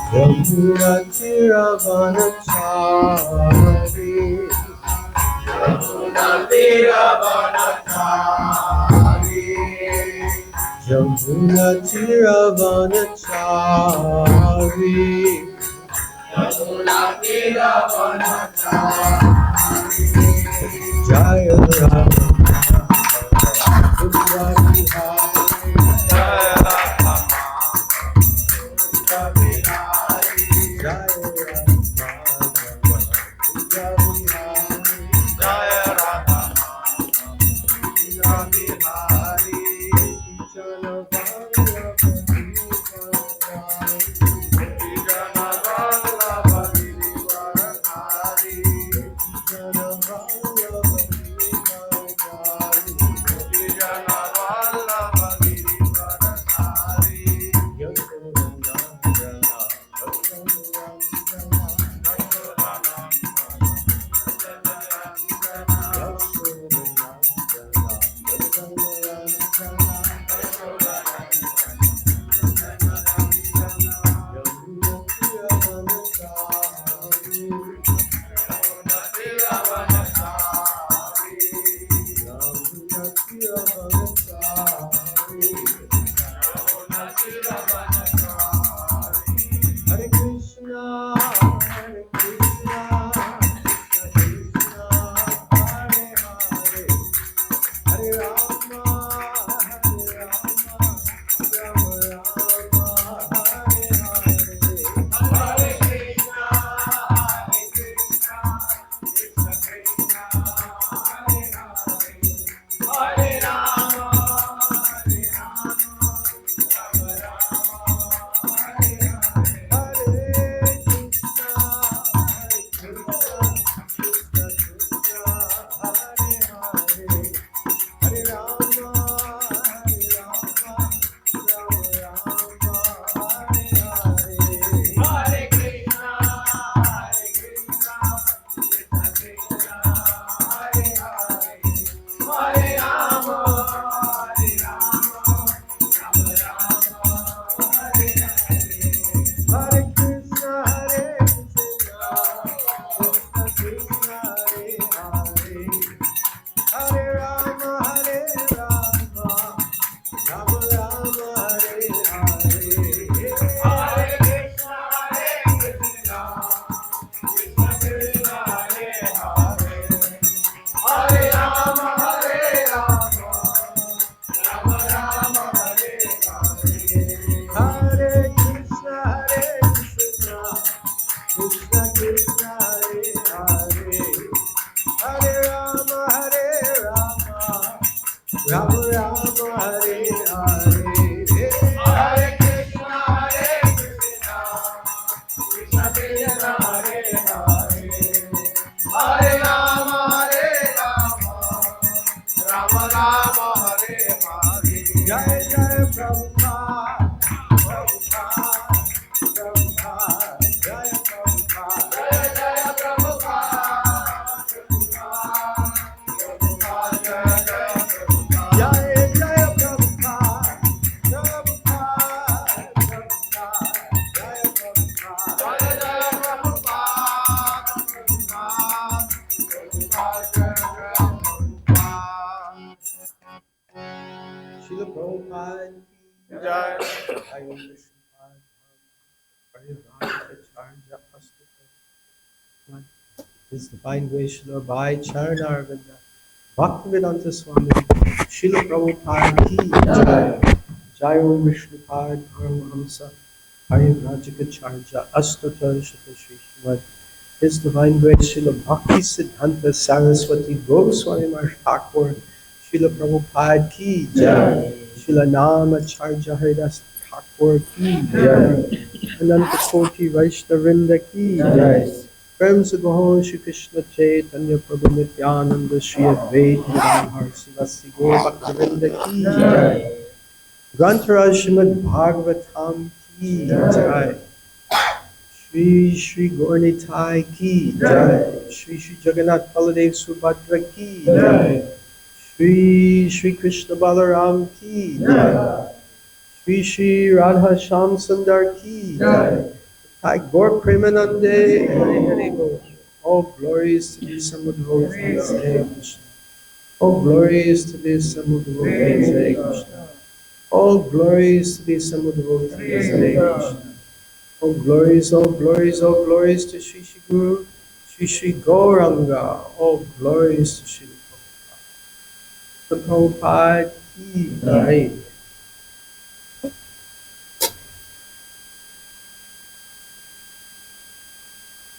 Yamuna Tiravanachari, Yamuna Tiravanachari, Yamuna Tiravanachari, Yamuna Tiravanachari, Jaya Rama, Jaya His Divine Grace Srila Bhai Charanarvinda Bhaktivedanta Swami Srila Prabhupada Ki Jai Jai Om Vishnupad Paramahamsa Parivrajakacharya Astotar Shata Shri Srimad His Divine Grace Srila Bhakti Siddhanta Saraswati Goswami Maharaj Thakur Srila Prabhupada Ki Jai Srila Namacharya Haridas Thakur Ki Jai Ananta Koti Vaishnavinda Ki Jai Prem se Gaho Shri Krishna Chaitanya Prabhu Nityananda Shri Advaita Gadadhar Sivasi Gaur Bhaktivinda Ki Jai Grantaraj Srimad Bhagbatam Ki Jai Shri Shri Gaurnitai Ki Jai Shri Shri Jagannath Baladev Subhadra Ki Jai Shri Krishna Balaram ki jai. Shri Radha Shyam Sundar ki jai. Thai Gaur Premanande Hari Hari Bol. All glories to these Samudevotees, Hare Krishna. All glories to these Samudevotees, Hare Krishna. All glories to these Samudevotees, Hare Krishna. All glories, all glories, all glories to Shri Shri Guru, Shri Shri Gauranga. All glories to Shri Prabhupada. The Prabhupada ki jai.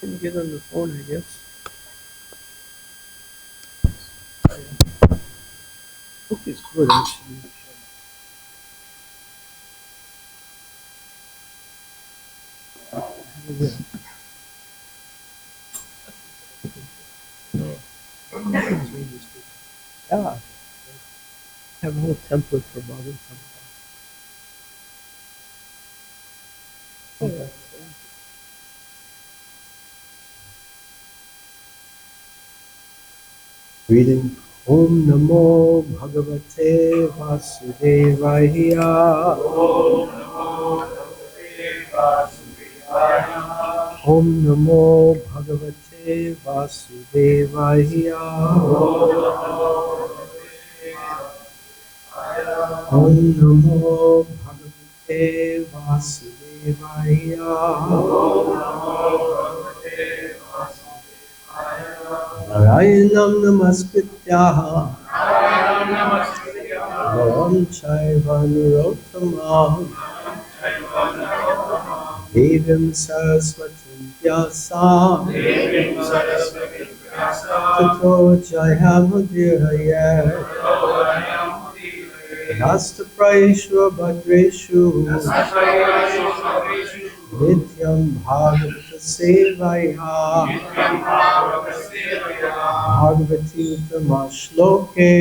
Can you get on the phone, I guess? Book is good, actually. Yeah. I have a whole template for Bhagavatam. Yeah. Reading Om Namo Bhagavate Vasudevaya. Om Namo Bhagavate Vasudevaya. Om Namo Bhagavate Vasudevaya. Narayanam Namaskritya Naram Chaiva Narottamam Devim Saraswatim Vyasa Tato Jayamudhiraya Nasta Prayeshu Bhadreshu Nityam Bhagavata Sevaya Bhagavati Uttama Shloke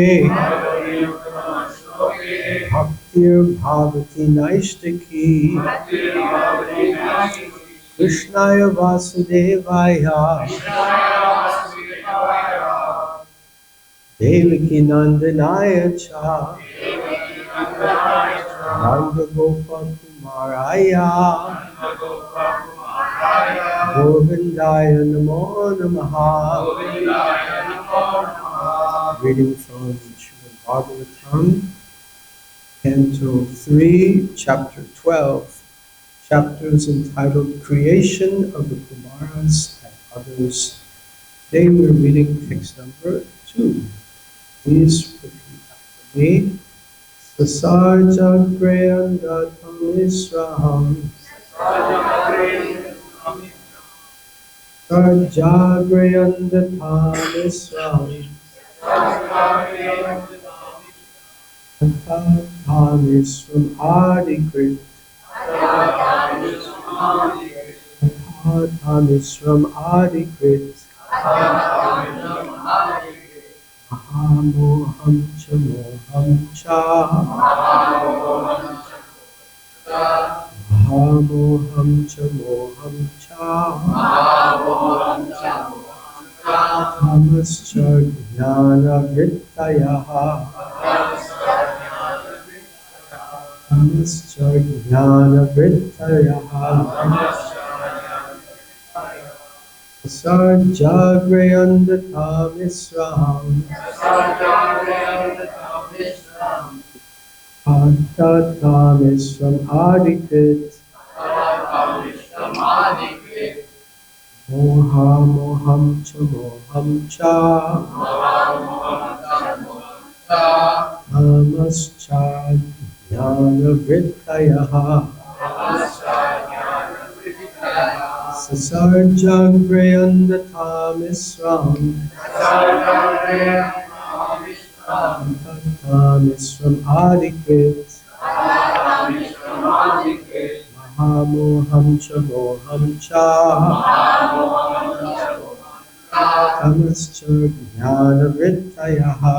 Bhaktir Bhavati Naishtaki Krishnaya Vasudevaya Devaki Nandanaya Cha Nanda Gopa Kumaraya Govindaya Namo Namaha. Reading from Srimad Bhagbatam, Canto 3, Chapter 12, chapters entitled Creation of the Kumaras and Others. Today we're reading text number 2. Please repeat after me. Sasar Jagreyandatam Israham Sarjagreyandatam Israham Tathamisram Adikrit Tathamisram Adikrit Ahamoham cha moham cha Ahamoham cha moham cha Tamascha jnana vrittayaha Tamascha jnana vrittayaha Sarjagreyandatam Israham Tathamisram Adikrit Mohamoham cha moham cha Tamascha jnana vrittayaha Sasarjagreyandatam Israham Tathamisram Adikrit Mahamoham cha moham cha Tamascha jnana vrittayaha.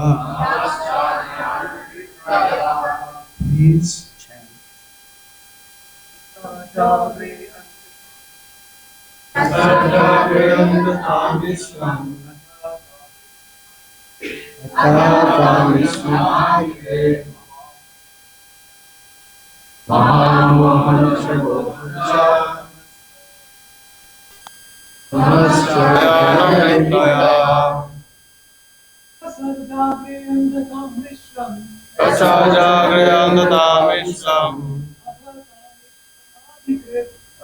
Please chant. Sasarjagreyandatam Israham Tatamishmate Mahamohanchamohancha Namaskaya Tasajagriyandatamishram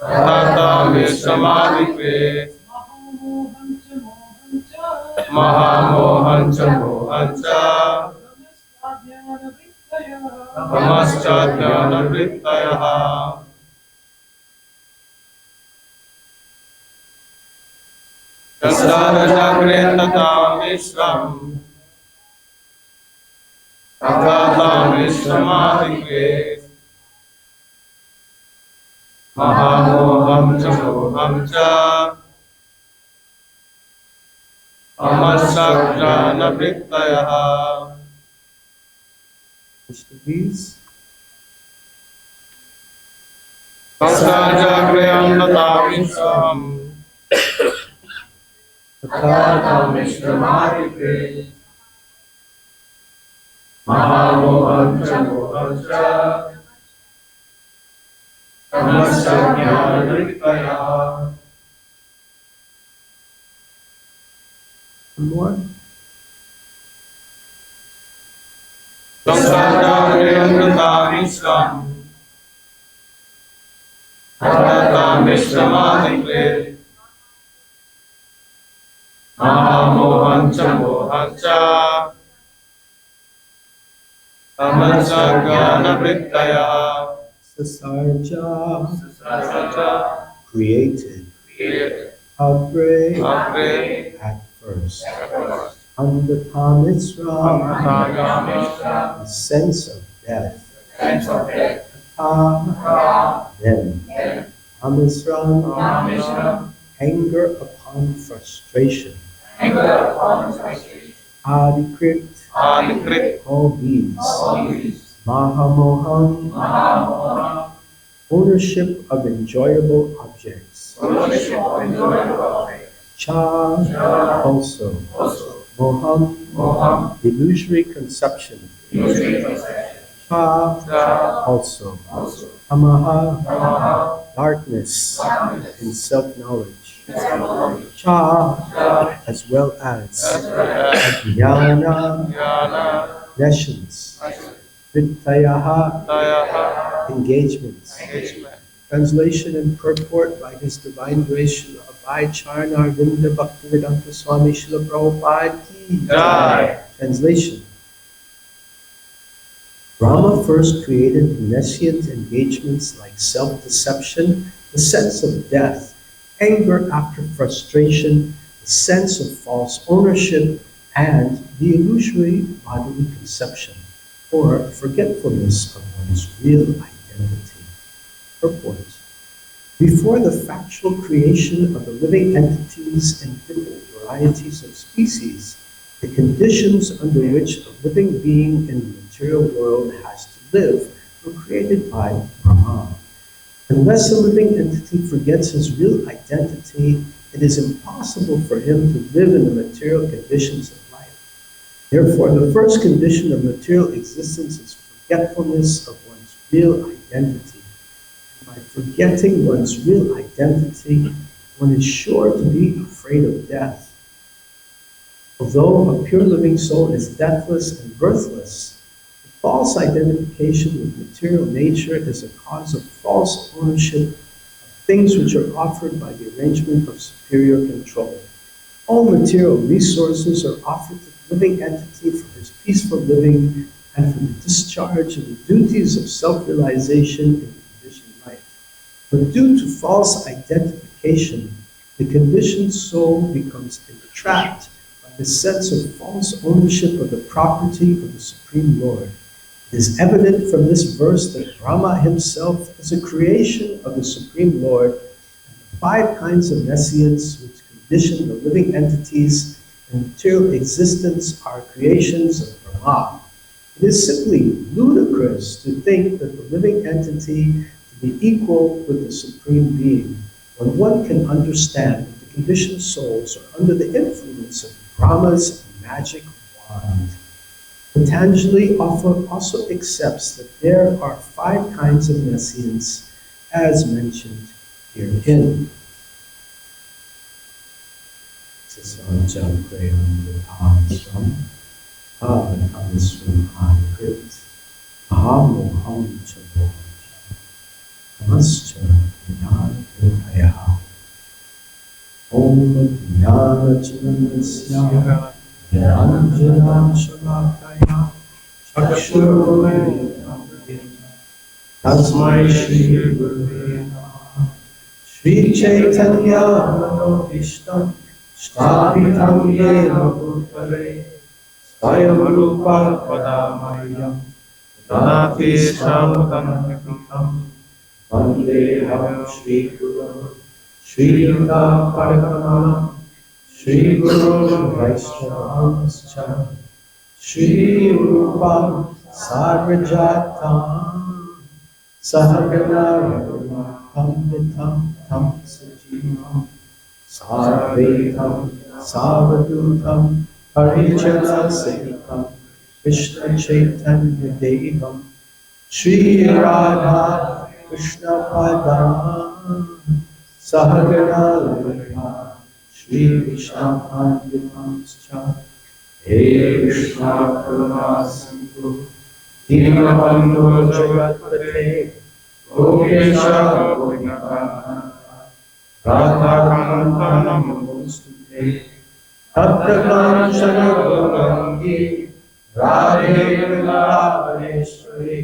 Tatamishramadikrit Mahamohancha mohancha Namaskadhyana Tasajagriyandatamishram Tatamishramadikrit Mahamohancha mohancha Amasakjana Vrittayaha. Please. Tasajagriyandatamishram Tatamishramadikre Mahamohancha mohancha Amasakjana Vrittayaha. One more. Tasajagriyandatamishram Tatamishramadikre Mahamohancha mohancha Tamasajjana Vrittayaha. Sasarja created Agre at first. Andatamisra the sense of death. Then Amisram anger upon frustration. Adikrit all these. Mahamoham ownership of enjoyable objects. Cha also. Moham illusory conception. Cha also. Amaha darkness in self-knowledge. Cha as well as jnana nescience. Vrittayaha engagements. Translation and purport by His Divine Grace Srila Abhay Charanarvinda Bhaktivedanta Swami Srila Prabhupada Ki Jai. Translation. Brahma first created nescient engagements like self-deception, the sense of death, anger after frustration, the sense of false ownership, and the illusory bodily conception, or forgetfulness of one's real identity. Purport. Before the factual creation of the living entities and different varieties of species, the conditions under which a living being in the material world has to live were created by Brahma. Unless a living entity forgets his real identity, it is impossible for him to live in the material conditions of life. Therefore, the first condition of material existence is forgetfulness of one's real identity. By forgetting one's real identity, one is sure to be afraid of death. Although a pure living soul is deathless and birthless, the false identification with material nature is a cause of false ownership of things which are offered by the arrangement of superior control. All material resources are offered to the living entity for his peaceful living and for the discharge of the duties of self-realization in the conditioned life. But due to false identification, the conditioned soul becomes entrapped by the sense of false ownership of the property of the Supreme Lord. It is evident from this verse that Brahma himself is a creation of the Supreme Lord, and the 5 kinds of nescience which condition the living entities and material existence are creations of Brahma. It is simply ludicrous to think that the living entity be equal with the Supreme Being, when one can understand that the conditioned souls are under the influence of Brahma's magic wand. Patanjali also accepts that there are 5 kinds of nescience as mentioned herein. Sasanjam prayam vipahasram avatamasram adhrit ahamoham chamoham namascha jnana Om Jnana Chinasya Jnana Shalakaya Chakshurveditam Tasmai Shri Gurave Namaha Shri Chaitanya Manobhishtam Sthapitam Yena Bhutale Swayam Rupa Padamayam Dhanati Samudantikam Vandeham Shri Guru Shri Yuta Parakamalam Shri Guru Vaishnavamscha Shri Rupa Sarvajatam Sahagana Raghunatham Vitam Tam Sajivam Sarvaitam Savadutam Parijana Sahitam Krishna Chaitanya Devam Shri Radha Krishna Padam Sahagana Lalita Shri Vishnapadvipamscha He Krishna Karuna Sindhu Dinabandhu Jagatpate Gopesha Gopinakana Radha Kanta Namostute Tatra Kanchana Gaurangi Radhe Vrindavaneshwari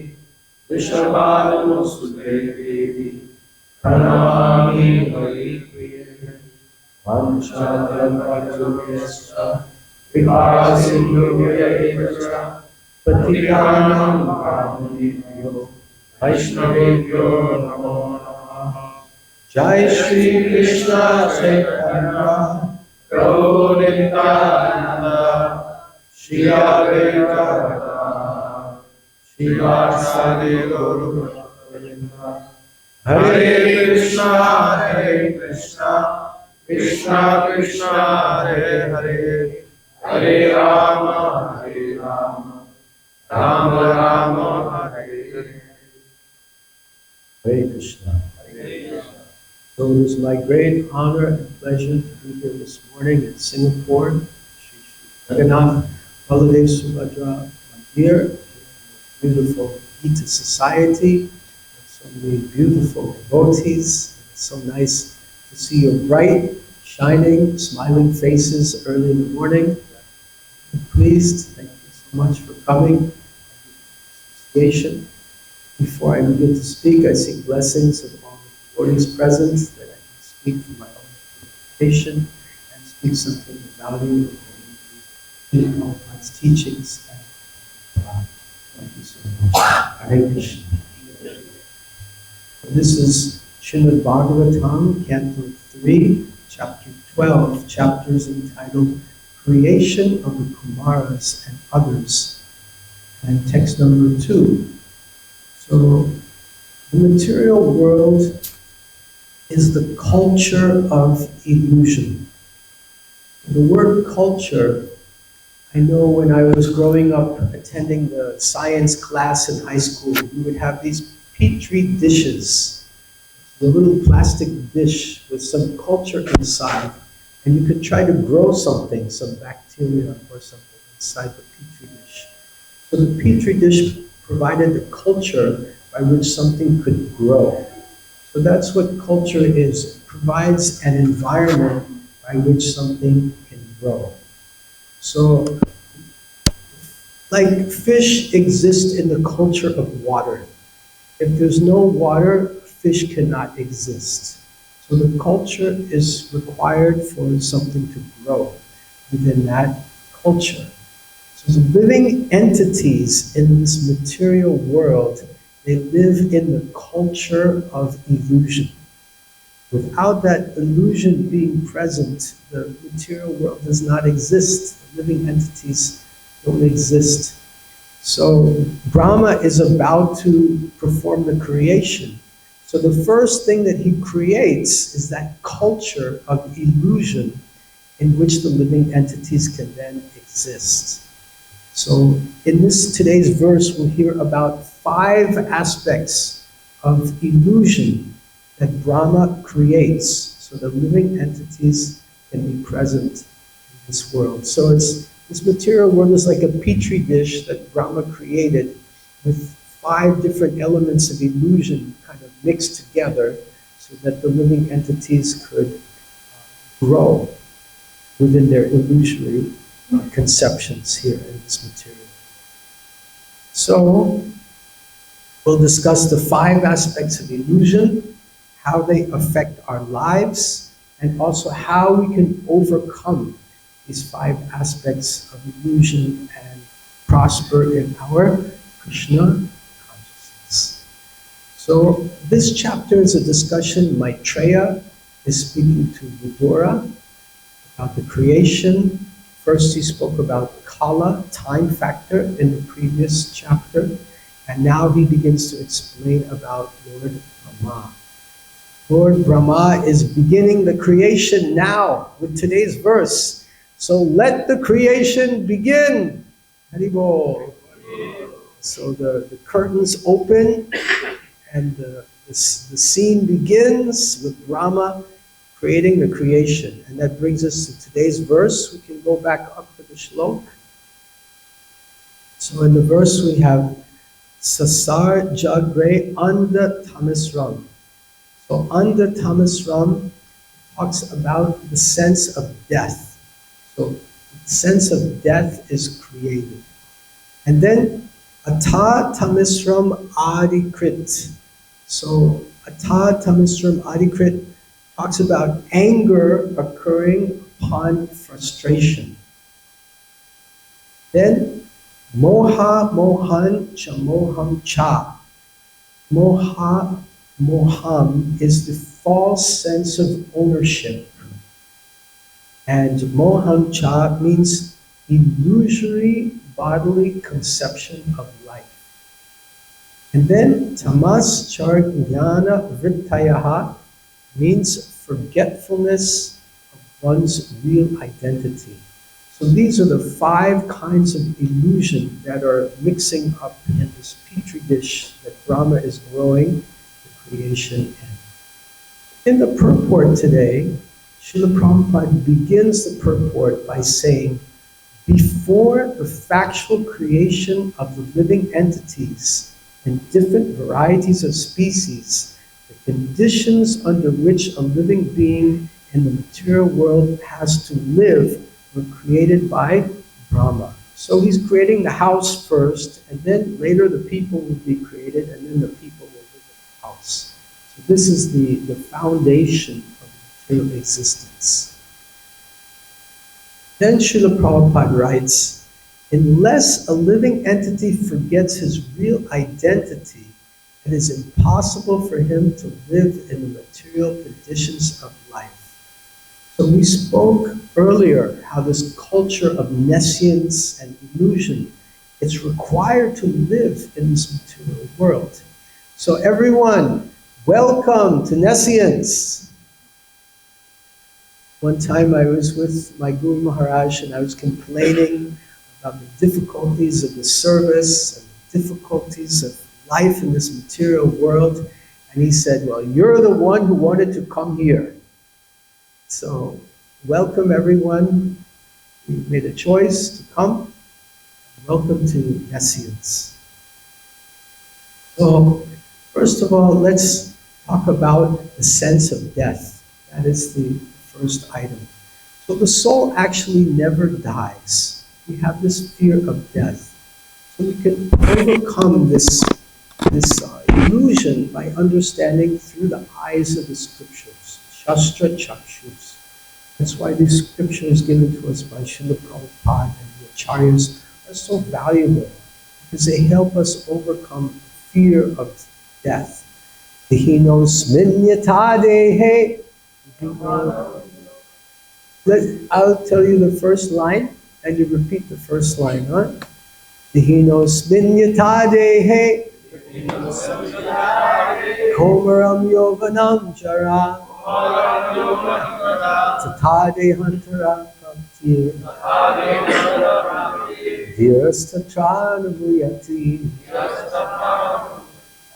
Vrishabhanusute Devi Pranamami Haripriye Vanchakalpatarubhyascha Kripasindhubhyaeva Patitanam Pavanebhyo Vaishnavebhyo Namo Namaha Jai Shri Krishna Chaitanya Prabhu Nityananda Shri Advaita Gadadhara Shri Vasadi Gaura Bhakta Hare Krishna, Krishna Krishna, Hare Hare, Hare Rama, Rama Rama, Hare Hare. Hare Krishna. So it is my great honor and pleasure to be here this morning in Singapore. Shri Jagannath, Baladev Subhadra, I'm here. Beautiful Gita Society. So many beautiful devotees. It's so nice to see your bright, shining, smiling faces early in the morning. I'm pleased. Thank you so much for coming. Before I begin to speak, I seek blessings of all the devotees present, that I can speak from my own interpretation and speak something of value in Prabhupada's teachings. Thank you so much. Hare Krishna. This is Srimad Bhagbatam, Canto 3, Chapter 12, chapters entitled Creation of the Kumaras and Others, and text number 2. So, the material world is the culture of illusion. The word culture, I know when I was growing up attending the science class in high school, we would have these petri dishes, a little plastic dish with some culture inside, and you could try to grow something, some bacteria or something inside the petri dish. So the petri dish provided the culture by which something could grow. So that's what culture is. It provides an environment by which something can grow. So, like fish exist in the culture of water. If there's no water, fish cannot exist. So the culture is required for something to grow within that culture. So the living entities in this material world, they live in the culture of illusion. Without that illusion being present, the material world does not exist. The living entities don't exist. So Brahma is about to perform the creation. So the first thing that he creates is that culture of illusion in which the living entities can then exist. So in today's verse, we'll hear about 5 aspects of illusion that Brahma creates so that living entities can be present in this world. So this material world is like a petri dish that Brahma created with 5 different elements of illusion kind of mixed together so that the living entities could grow within their illusory conceptions here in this material. So we'll discuss the 5 aspects of illusion, how they affect our lives, and also how we can overcome these 5 aspects of illusion and prosper in our Krishna consciousness. So this chapter is a discussion. Maitreya is speaking to Vidura about the creation. First he spoke about Kala, time factor, in the previous chapter, and now he begins to explain about Lord Brahma. Lord Brahma is beginning the creation now with today's verse. So let the creation begin. Haribol. So the curtains open and the scene begins with Brahma creating the creation. And that brings us to today's verse. We can go back up to the shlok. So in the verse we have Sasar Jagre Anda Tamasram. So Anda Tamasram talks about the sense of death. So the sense of death is created. And then Ata Tamisram Adikrit. So Ata Tamisram Adikrit talks about anger occurring upon frustration. Then Moha Mohan Cha Moham Cha. Moha Moham is the false sense of ownership. And Moham Cha means illusory bodily conception of life. And then Tamas Char Jnana Vrittayaha means forgetfulness of one's real identity. So these are the 5 kinds of illusion that are mixing up in this petri dish that Brahma is growing the creation in. In the purport today, Srila Prabhupada begins the purport by saying, before the factual creation of the living entities and different varieties of species, the conditions under which a living being in the material world has to live were created by Brahma. So he's creating the house first, and then later the people will be created, and then the people will live in the house. So this is the foundation of material existence. Then Srila Prabhupada writes, unless a living entity forgets his real identity, it is impossible for him to live in the material conditions of life. So we spoke earlier how this culture of nescience and illusion is required to live in this material world. So everyone, welcome to nescience. One time I was with my Guru Maharaj and I was complaining about the difficulties of the service and the difficulties of life in this material world. And he said, well, you're the one who wanted to come here. So welcome everyone. We made a choice to come. Welcome to nescience. So first of all, let's talk about the sense of death. That is the first item. So the soul actually never dies. We have this fear of death. So we can overcome this illusion by understanding through the eyes of the scriptures, Shastra Chakshus. That's why these scriptures given to us by Srila Prabhupada and the Acharyas are so valuable, because they help us overcome fear of death. Dihino sminyatadehe. I'll tell you the first line, and you repeat the first line, huh? Dihino sminyatadehe. Komaram yovanam jara. Tatade hantara kaptir. Dhirastatranamuyati.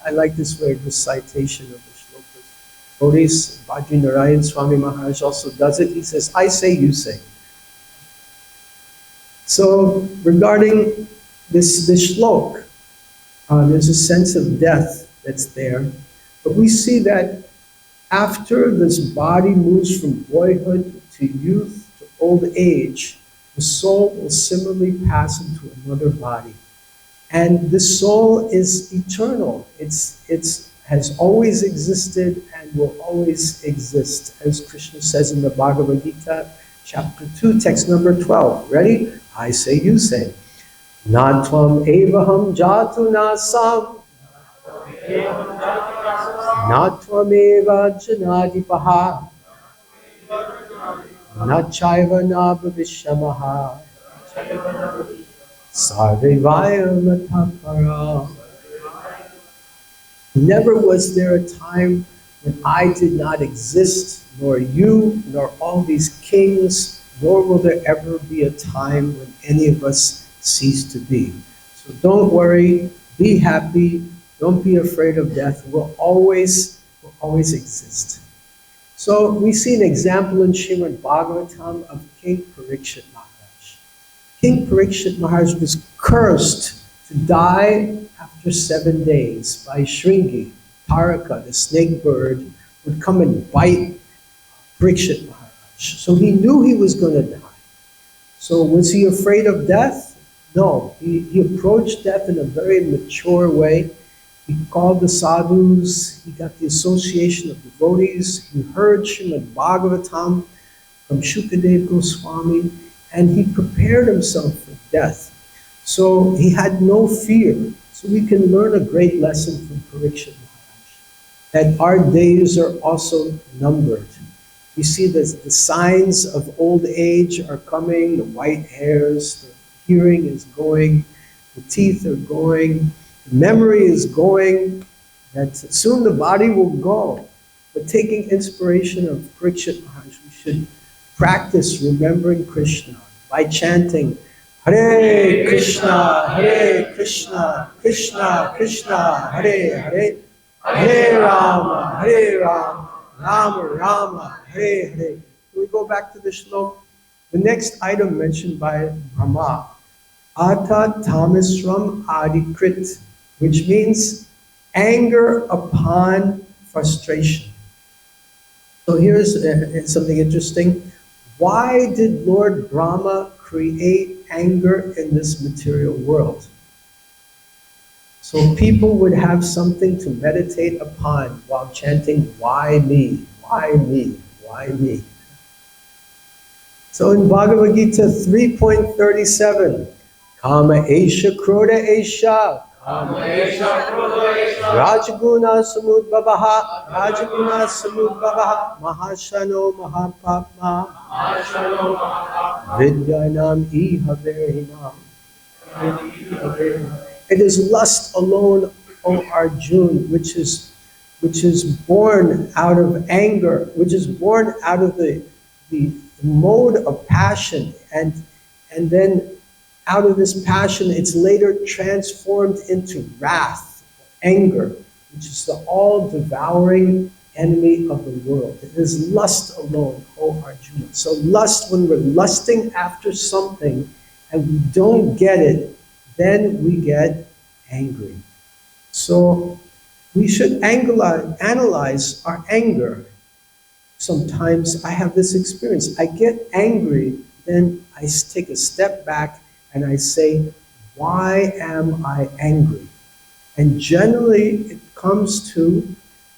I like this way of recitation of the shlokas. Bodhis Bhajinarayan Swami Maharaj also does it. He says, I say, you say. So regarding this shlok, there's a sense of death that's there. But we see that after this body moves from boyhood to youth to old age, the soul will similarly pass into another body. And the soul is eternal. It has always existed and will always exist, as Krishna says in the Bhagavad Gita, chapter 2, text number 12. Ready? I say, you say. Na tvam evaham jatu nasam. Na tvam eva janadipaha. Na chaiva na bhavishyamaha. Sarvivaya matapara. Never was there a time when I did not exist, nor you, nor all these kings, nor will there ever be a time when any of us cease to be. So don't worry, be happy, don't be afraid of death. We'll always exist. So we see an example in Srimad Bhagbatam of King Parikshit Maharaj. King Parikshit Maharaj was cursed to die after 7 days by Shringi. Taraka, the snake bird, would come and bite Parikshit Maharaj. So he knew he was going to die. So was he afraid of death? No. He approached death in a very mature way. He called the sadhus, he got the association of devotees, he heard Srimad Bhagbatam from Shukadev Goswami, and he prepared himself for death. So he had no fear. So we can learn a great lesson from Parikshit Maharaj, that our days are also numbered. We see that the signs of old age are coming, the white hairs, the hearing is going, the teeth are going, the memory is going, that soon the body will go. But taking inspiration of Parikshit Maharaj, we should practice remembering Krishna by chanting Hare Krishna, Krishna Krishna, Hare Hare, Hare Rama, Rama Rama, Hare Hare. We go back to the shlok. The next item mentioned by Brahma, Ata Tamisram Adikrit, which means anger upon frustration. So here's something interesting. Why did Lord Brahma create anger in this material world? So people would have something to meditate upon while chanting, why me, why me, why me? So in Bhagavad Gita 3.37, Kama Esha Krodha Esha, Rajaguna Samudbhavaha, Mahashano Mahapapma, Vidyanam Ihaverinam. It is lust alone, O Arjun, which is born out of anger, which is born out of the mode of passion, and then out of this passion, it's later transformed into wrath, anger, which is the all-devouring enemy of the world. It is lust alone, O Arjuna. So lust, when we're lusting after something and we don't get it, then we get angry. So we should analyze our anger. Sometimes I have this experience. I get angry, then I take a step back and I say, why am I angry? And generally it comes to,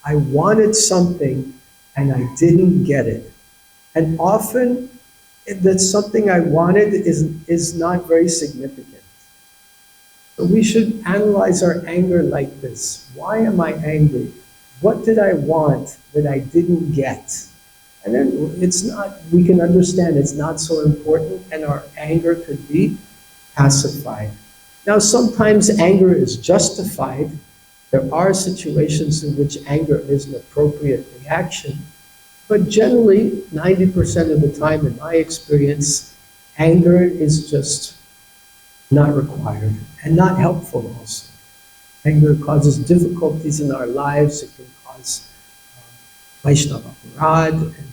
I wanted something and I didn't get it. And often that something I wanted is not very significant. So we should analyze our anger like this. Why am I angry? What did I want that I didn't get? And then we can understand it's not so important and our anger could be pacified. Now sometimes anger is justified. There are situations in which anger is an appropriate reaction. But generally, 90% of the time in my experience, anger is just not required, and not helpful also. Anger causes difficulties in our lives. It can cause Vaishnava aparad and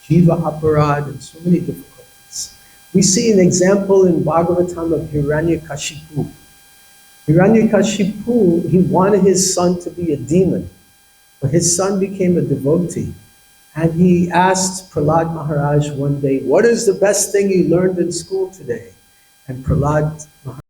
Jiva aparad and so many difficulties. We see an example in Bhagavatam of Hiranyakashipu. Hiranyakashipu, he wanted his son to be a demon, but his son became a devotee. And he asked Prahlad Maharaj one day, "What is the best thing you learned in school today?" And Prahlad Maharaj